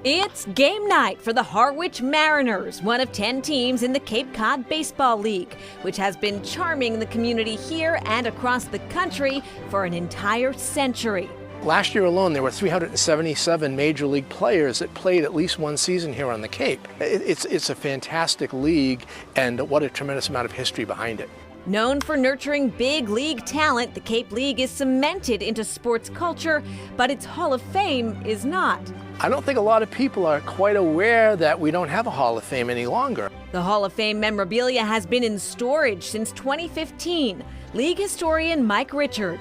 It's game night for the Harwich Mariners, one of 10 teams in the Cape Cod Baseball League, which has been charming the community here and across the country for an entire century. Last year alone, there were 377 major league players that played at least one season here on the Cape. It's a fantastic league, and what a tremendous amount of history behind it. Known for nurturing big league talent, the Cape League is cemented into sports culture, but its Hall of Fame is not. I don't think a lot of people are quite aware that we don't have a Hall of Fame any longer. The Hall of Fame memorabilia has been in storage since 2015. League historian Mike Richard.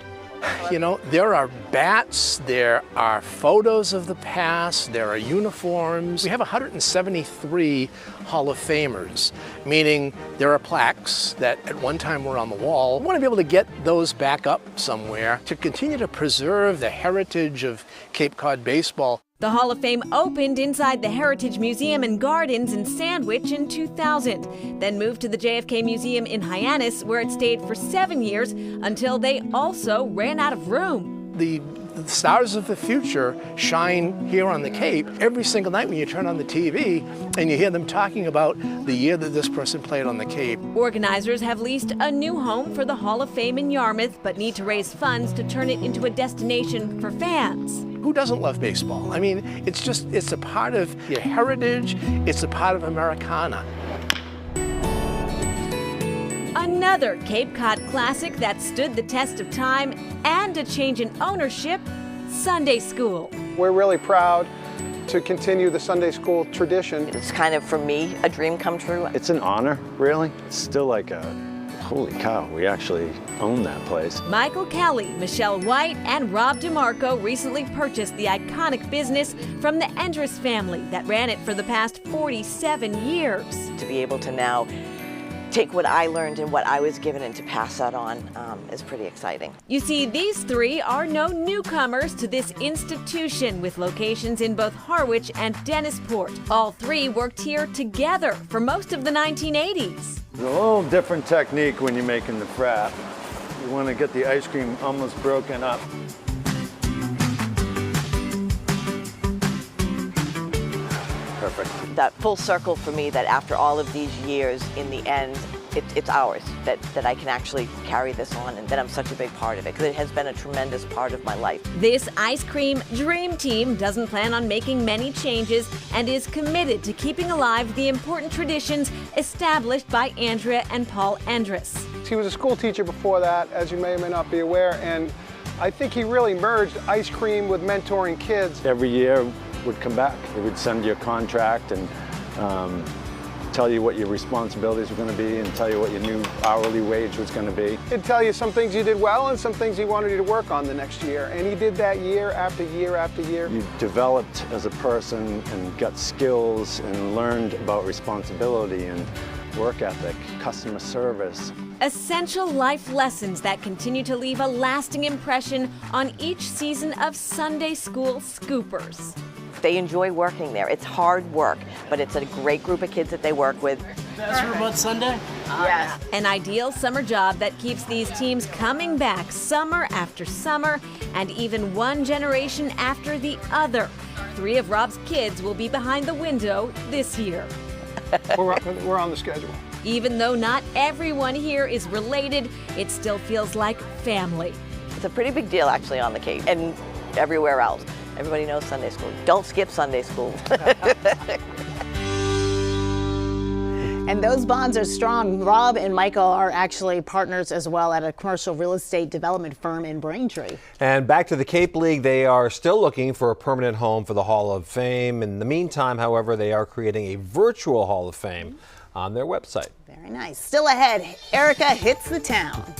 You know, there are bats, there are photos of the past, there are uniforms. We have 173 Hall of Famers, meaning there are plaques that at one time were on the wall. We want to be able to get those back up somewhere to continue to preserve the heritage of Cape Cod baseball. The Hall of Fame opened inside the Heritage Museum and Gardens in Sandwich in 2000, then moved to the JFK Museum in Hyannis, where it stayed for 7 years until they also ran out of room. The stars of the future shine here on the Cape every single night when you turn on the TV and you hear them talking about the year that this person played on the Cape. Organizers have leased a new home for the Hall of Fame in Yarmouth, but need to raise funds to turn it into a destination for fans. Who doesn't love baseball? I mean, it's a part of your heritage, it's a part of Americana. Another Cape Cod classic that stood the test of time and a change in ownership, Sunday School. We're really proud to continue the Sunday School tradition. It's kind of, for me, a dream come true. It's an honor, really. It's still like a, holy cow, we actually own that place. Michael Kelly, Michelle White, and Rob DeMarco recently purchased the iconic business from the Endress family that ran it for the past 47 years. To be able to now take what I learned and what I was given and to pass that on is pretty exciting. You see, these three are no newcomers to this institution, with locations in both Harwich and Dennisport. All three worked here together for most of the 1980s. It's a little different technique when you're making the frap. You want to get the ice cream almost broken up. Perfect. That full circle for me, that after all of these years, in the end, it's ours, that I can actually carry this on and that I'm such a big part of it, because it has been a tremendous part of my life. This ice cream dream team doesn't plan on making many changes and is committed to keeping alive the important traditions established by Andrea and Paul Endress. He was a school teacher before that, as you may or may not be aware, and I think he really merged ice cream with mentoring kids. Every year would come back. They would send you a contract and tell you what your responsibilities were going to be and tell you what your new hourly wage was going to be. He'd tell you some things you did well and some things he wanted you to work on the next year, and he did that year after year after year. You developed as a person and got skills and learned about responsibility and work ethic, customer service. Essential life lessons that continue to leave a lasting impression on each season of Sunday School Scoopers. They enjoy working there. It's hard work, but it's a great group of kids that they work with. Best room on Sunday? Yes. An ideal summer job that keeps these teams coming back summer after summer, and even one generation after the other. 3 of Rob's kids will be behind the window this year. We're on the schedule. Even though not everyone here is related, it still feels like family. It's a pretty big deal, actually, on the Cape and everywhere else. Everybody knows Sunday School. Don't skip Sunday School. And those bonds are strong. Rob and Michael are actually partners as well at a commercial real estate development firm in Braintree. And back to the Cape League, they are still looking for a permanent home for the Hall of Fame. In the meantime, however, they are creating a virtual Hall of Fame on their website. Very nice. Still ahead, Erica hits the town.